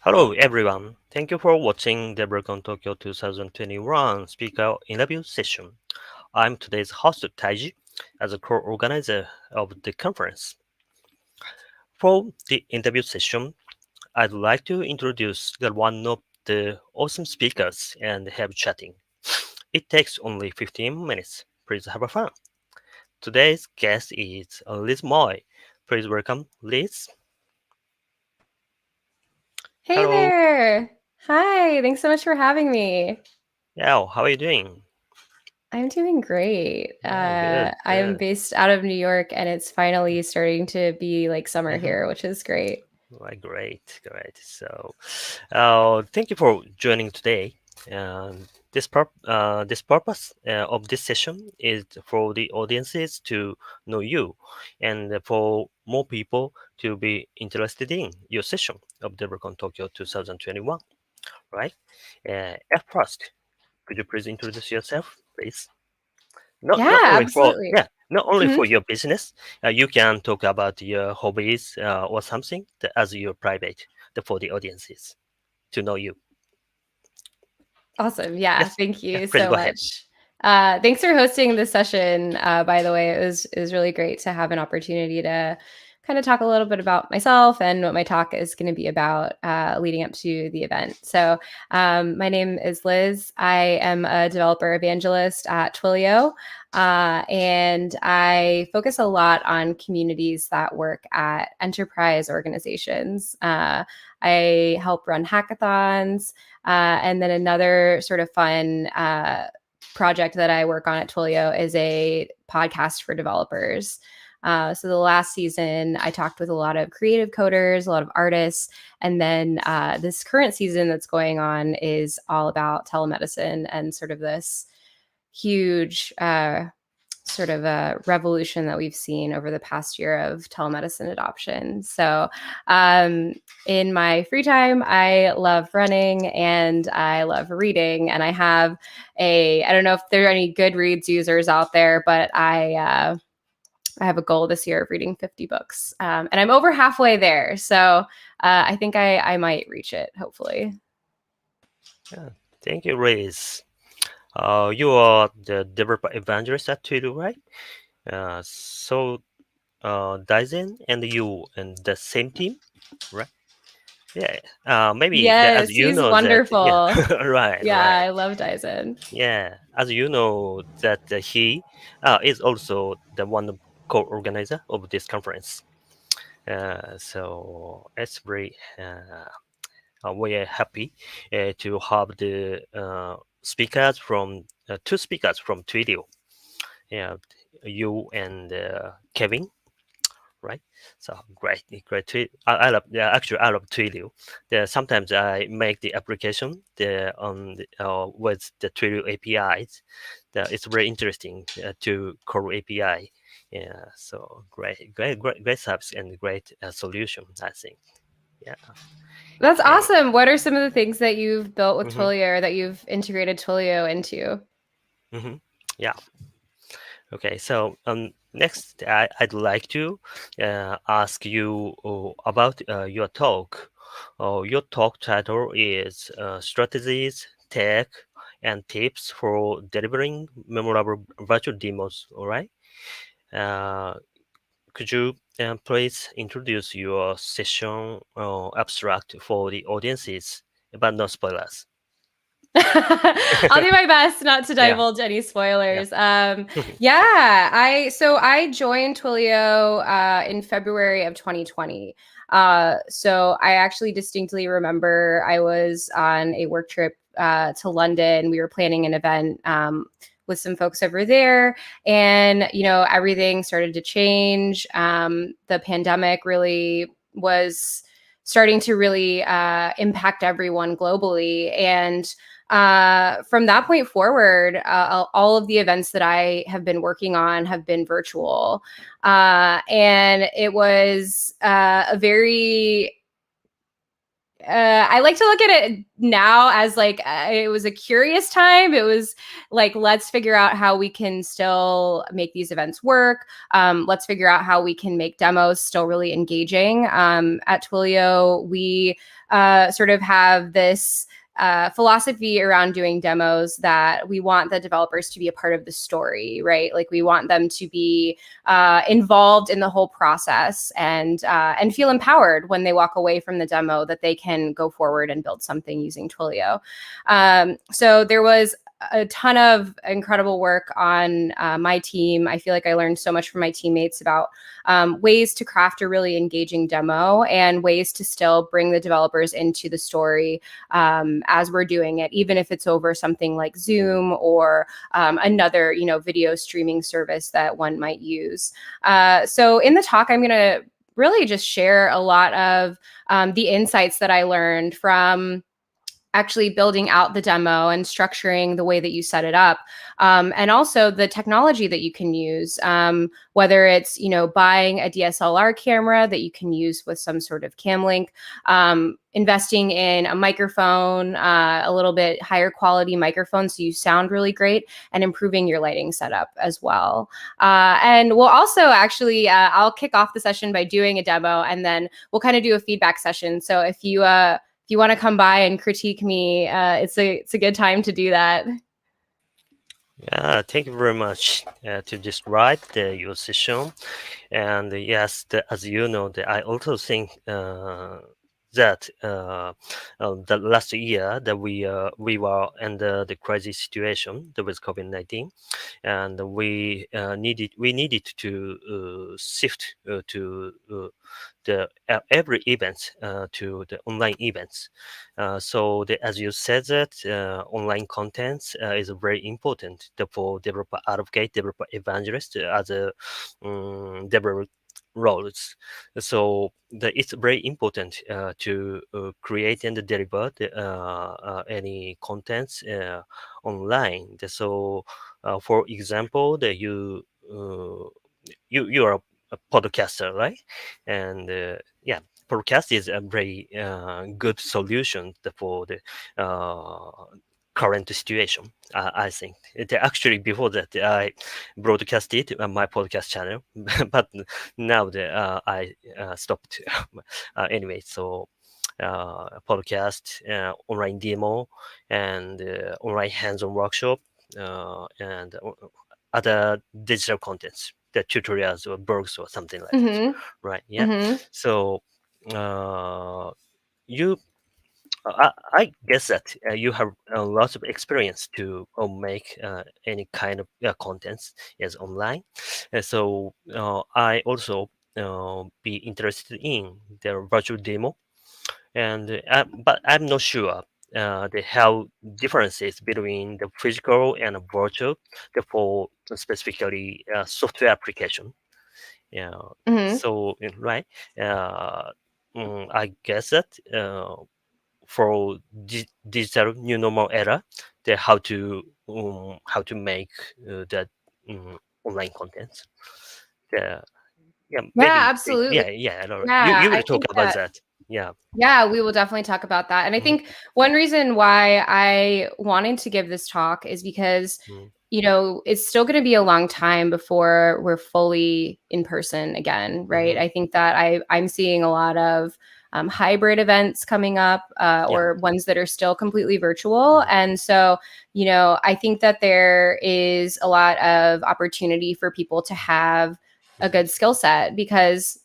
Hello, everyone. Thank you for watching DevRelCon Tokyo 2021 speaker interview session. I'm today's host, Taiji, as a co-organizer of the conference. For the interview session, I'd like to introduce one of the awesome speakers and have chatting. It takes only 15 minutes. Please have a fun. Today's guest is Liz Moy. Please welcome Liz. Hey Hello. there. Hi. Thanks so much for having me. Yeah, how are you doing? I'm doing great. Yeah, good, I am good. based out of New York and it's finally starting to be like summer Mhm. here, which is great. Right, great, great. So, thank you for joining today. This purpose of this session is for the audiences to know you, and for more people to be interested in your session of DevRelCon Tokyo 2021. Right? At first, could you please introduce yourself, please? Not Yeah, only for absolutely. yeah, not only Mhm. for your business. You can talk about your hobbies or something as your private for the audiences to know you. Awesome. Yeah, Yes, thank yeah. you Please so go ahead. much. Thanks for hosting this session. By the way, it was really great to have an opportunity to kind of talk a little bit about myself and what my talk is going to be about leading up to the event. So, my name is Liz. I am a developer evangelist at Twilio, and I focus a lot on communities that work at enterprise organizations. I help run hackathons. And then another sort of fun project that I work on at Twilio is a podcast for developers. So the last season, I talked with a lot of creative coders, a lot of artists, and then this current season that's going on is all about telemedicine and sort of this huge sort of a revolution that we've seen over the past year of telemedicine adoption. So, in my free time, I love running and I love reading. And I don't know if there are any Goodreads users out there, but I have a goal this year of reading 50 books. And I'm over halfway there. So, I think I might reach it, hopefully. Yeah. Thank you, Riz. You are the developer evangelist at Twitter, right? Daisen and you and the same team, right? Yeah. Maybe as Yes, you he's know that. Yeah. wonderful. Right, Yeah, right. I love Dyson. Yeah, as you know that he is also the one co-organizer of this conference. So it's very we are happy to have the speakers from two speakers from Twilio. Yeah, you and Kevin, right? So great, great. I love. Yeah, actually, I love Twilio. Sometimes I make the application with the Twilio APIs. It's very interesting to call API. Yeah, so great, great, great, great service and great solution. I think. Yeah. That's Okay. awesome. What are some of the things that you've built with hmm Twilio or that you've integrated Twilio into? hmm Yeah. Okay. So next, I'd like to ask you about your talk. Your talk title is Strategies, Tech, and Tips for Delivering Memorable Virtual Demos. All right. Uh, could you please introduce your session abstract for the audiences, but no spoilers? I'll do my best not to Yeah. divulge any Yeah. spoilers. Yeah, I joined Twilio in February of 2020. So I actually distinctly remember I was on a work trip to London. We were planning an event with some folks over there, and everything started to change. The pandemic really was starting to really impact everyone globally, and from that point forward, all of the events that I have been working on have been virtual. And it was a very I like to look at it now as like it was a curious time. It was like, let's figure out how we can still make these events work. Let's figure out how we can make demos still really engaging. At Twilio, we sort of have this philosophy around doing demos that we want the developers to be a part of the story, right? Like we want them to be involved in the whole process and feel empowered when they walk away from the demo that they can go forward and build something using Twilio. So there was a ton of incredible work on my team. I feel like I learned so much from my teammates about ways to craft a really engaging demo and ways to still bring the developers into the story as we're doing it, even if it's over something like Zoom or another, video streaming service that one might use. So in the talk, I'm going to really just share a lot of the insights that I learned from actually building out the demo and structuring the way that you set it up, and also the technology that you can use, whether it's buying a DSLR camera that you can use with some sort of cam link, investing in a microphone, a little bit higher quality microphone so you sound really great, and improving your lighting setup as well. And we'll also actually, I'll kick off the session by doing a demo, and then we'll kind of do a feedback session. So if you want to come by and critique me, it's a good time to do that. Yeah, thank you very much to describe your session. And yes, as you know, I also think that the last year that we were under the crisis situation that was COVID-19, and we needed to shift to the every event to the online events. So as you said that online content is very important for developer advocate, developer evangelist as a developer roles. So it's very important to create and deliver any contents online. So, for example, you are a podcaster, right? And yeah, podcast is a very good solution for the current situation. I think actually before that I broadcasted my podcast channel, but now I stopped. Anyway, so podcast, online demo, and online hands-on workshop, and other digital contents, the tutorials or blogs or something like that. Mm-hmm. Right? Yeah. Mm-hmm. So you I guess that you have a lot of experience to make any kind of contents as online. So I also be interested in the virtual demo, and but I'm not sure how differences between the physical and virtual for specifically software application. Yeah. Mm-hmm. So right. Uh, I guess that. For digital new normal era, the how to make that online content. The, yeah, Yeah, maybe absolutely. yeah. I don't know. Yeah, You will I talk think about that. that. Yeah. Yeah, we will definitely talk about that. And I Hmm. think one reason why I wanted to give this talk is because, it's still going to be a long time before we're fully in person again, right? Hmm. I think that I'm seeing a lot of hybrid events coming up, Yeah. or ones that are still completely virtual. Mm-hmm. And so, I think that there is a lot of opportunity for people to have a good skill set, because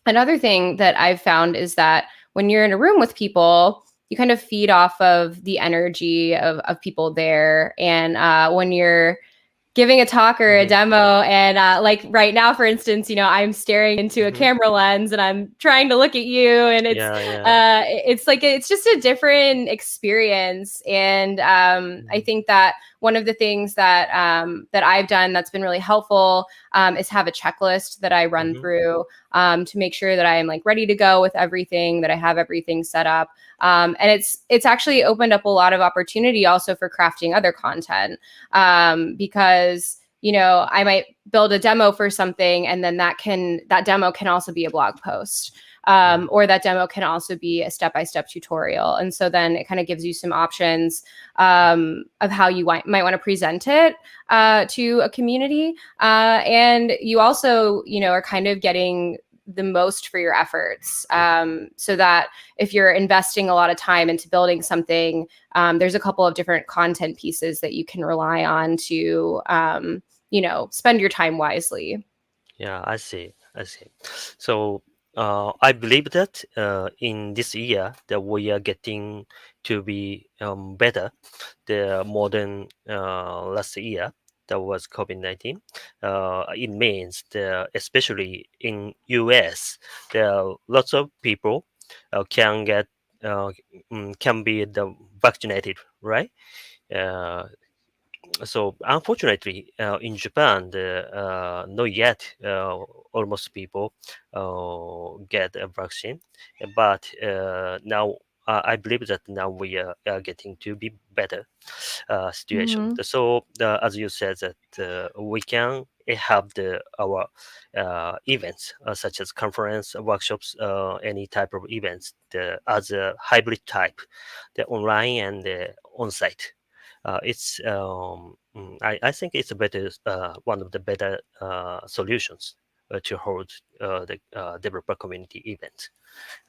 another thing that I've found is that when you're in a room with people, you kind of feed off of the energy of people there. And when you're giving a talk or a Hmm. demo, and like right now, for instance, I'm staring into a Hmm. camera lens and I'm trying to look at you, and Yeah. Yeah. it's like it's just a different experience. And I Hmm. think that one of the things that I've done that's been really helpful is have a checklist that I run Hmm. through to make sure that I am like ready to go with everything, that I have everything set up. And it's actually opened up a lot of opportunity also for crafting other content, because I might build a demo for something, and then that demo can also be a blog post. Mm, or that demo can also be a step-by-step tutorial. And so then it kind of gives you some options of how you might want to present it to a community. And you also, are kind of getting the most for your efforts, so that if you're investing a lot of time into building something, there's a couple of different content pieces that you can rely on to spend your time wisely. yeah, I see. I see. So I believe that in this year that we are getting to be better the modern last year that was COVID-19. It means that especially in US, there are lots of people can get uh, can be vaccinated, right? Uh, so unfortunately, in Japan, not yet almost people get a vaccine, but now I believe that now we are getting to be better situation. Mm-hmm. So as you said that we can have our events such as conference, workshops, any type of events as a hybrid type, the online and the on-site. I think it's a better one of the better solutions to hold the developer community event.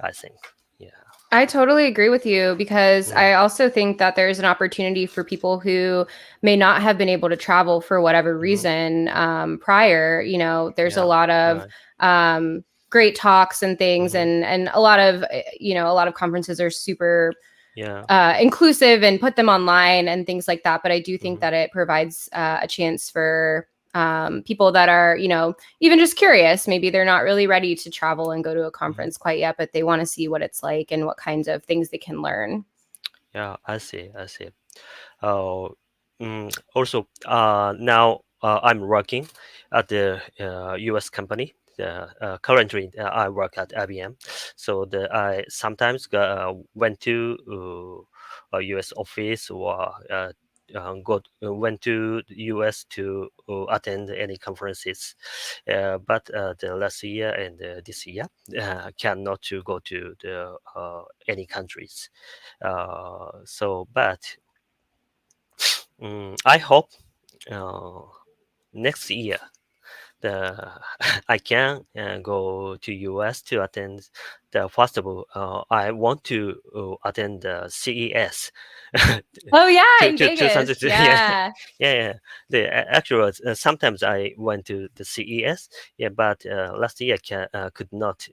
I think, yeah. I totally agree with you because Mm, I also think that there's an opportunity for people who may not have been able to travel for whatever hmm reason prior. There's a Yeah, lot of right. great talks and things, hmm and a lot of a lot of conferences are super Yeah. inclusive and put them online and things like that. But I do think hmm that it provides a chance for people that are, even just curious. Maybe they're not really ready to travel and go to a hmm conference quite yet, but they want to see what it's like and what kinds of things they can learn. Yeah, I see. I see. Uh, Also, now I'm working at the U.S. company. Currently, I work at IBM, so I sometimes went to U.S. office or went to the U.S. to attend any conferences. But the last year and this year, cannot to go to the any countries. But I hope uh, next year the I can go to US to attend the festival. I want to attend the CES. Oh yeah, to in to to Vegas. something to, yeah, Yeah. yeah. Actually sometimes I went to the CES. Yeah, but last year could not.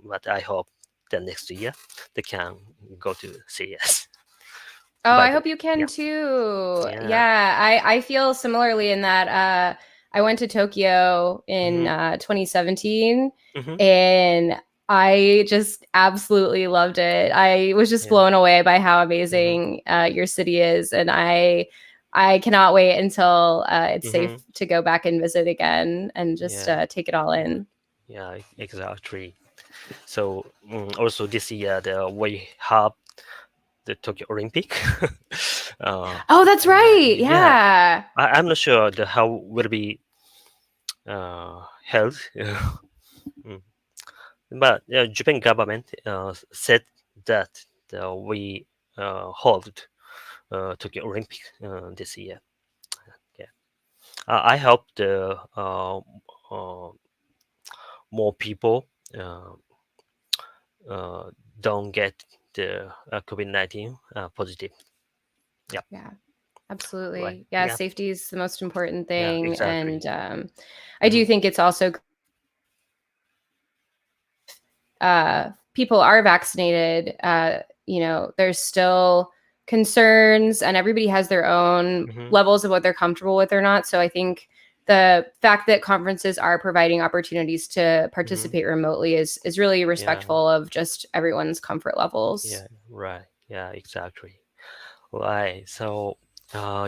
But I hope that next year they can go to CES. Oh, By I the way, hope you can yeah, too. yeah. Yeah, I feel similarly in that I went to Tokyo in hmm 2017, hmm and I just absolutely loved it. I was just Yeah. blown away by how hmm amazing your city is, and I cannot wait until it's safe hmm to go back and visit again and just Yeah. take it all Yeah. in. Yeah. Exactly. So also this year we have the Tokyo Olympic. uh, Oh, that's right. yeah. Yeah. I'm not sure how will be held. Mm. But Japan government said that we hold Tokyo Olympic this year. Yeah. I hope the uh, more people uh, uh, don't get the COVID-19 positive. Yeah, Yeah. right. Absolutely. Yeah, Yeah, safety is the most important yeah, thing. exactly. And I hmm do think it's also people are vaccinated, there's still concerns, and everybody has their own hmm levels of what they're comfortable with or not. So I think the fact that conferences are providing opportunities to hmm participate remotely is really Yeah, respectful of just everyone's comfort levels. yeah, right. Yeah, exactly. Right. So,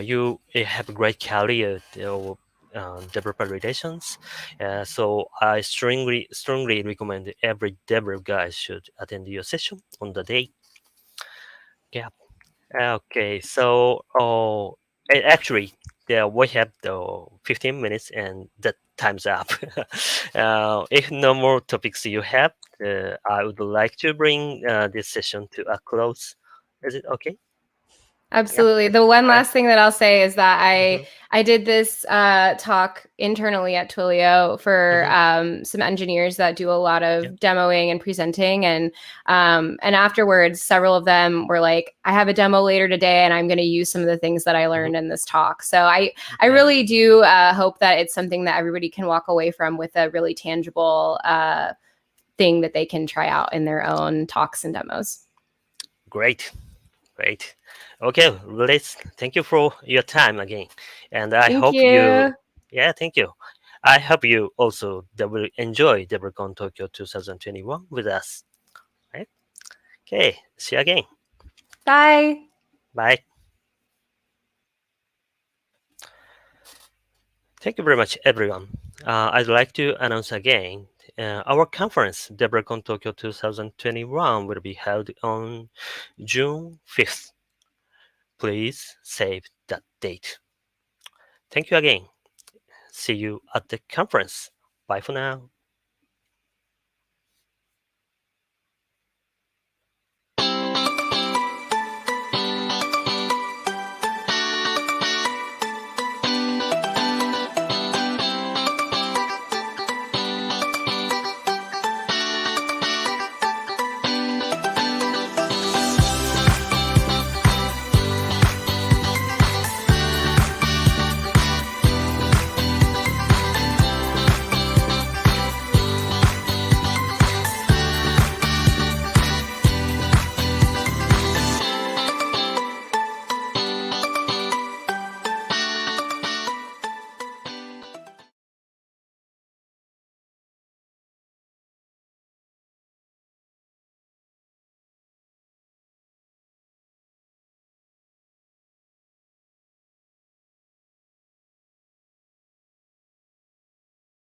you have a great career, developer relations. So I strongly recommend every developer guy should attend your session on the day. Yeah. Okay, so actually, we have the 15 minutes, and that time's up. If no more topics you have, I would like to bring this session to a close. Is it okay? Yeah. Absolutely. The one All right. last thing that I'll say is that Mm-hmm. I did this talk internally at Twilio for Mm-hmm. some engineers that do a lot of Yeah. demoing and presenting, and afterwards, several of them were like, "I have a demo later today, and I'm going to use some of the things that I Mm-hmm. learned in this talk." So I Yeah. really do hope that it's something that everybody can walk away from with a really tangible thing that they can try out in their own talks and demos. Great. Great. Okay, let's thank you for your time again. And I Thank hope you, you. yeah, thank you. I hope you also will enjoy DevRelCon Tokyo 2021 with us. Right? Okay, see you again. Bye. Bye. Thank you very much, everyone. I'd like to announce again our conference, DevRelCon Tokyo 2021, will be held on June 5th. Please save that date. Thank you again. See you at the conference. Bye for now.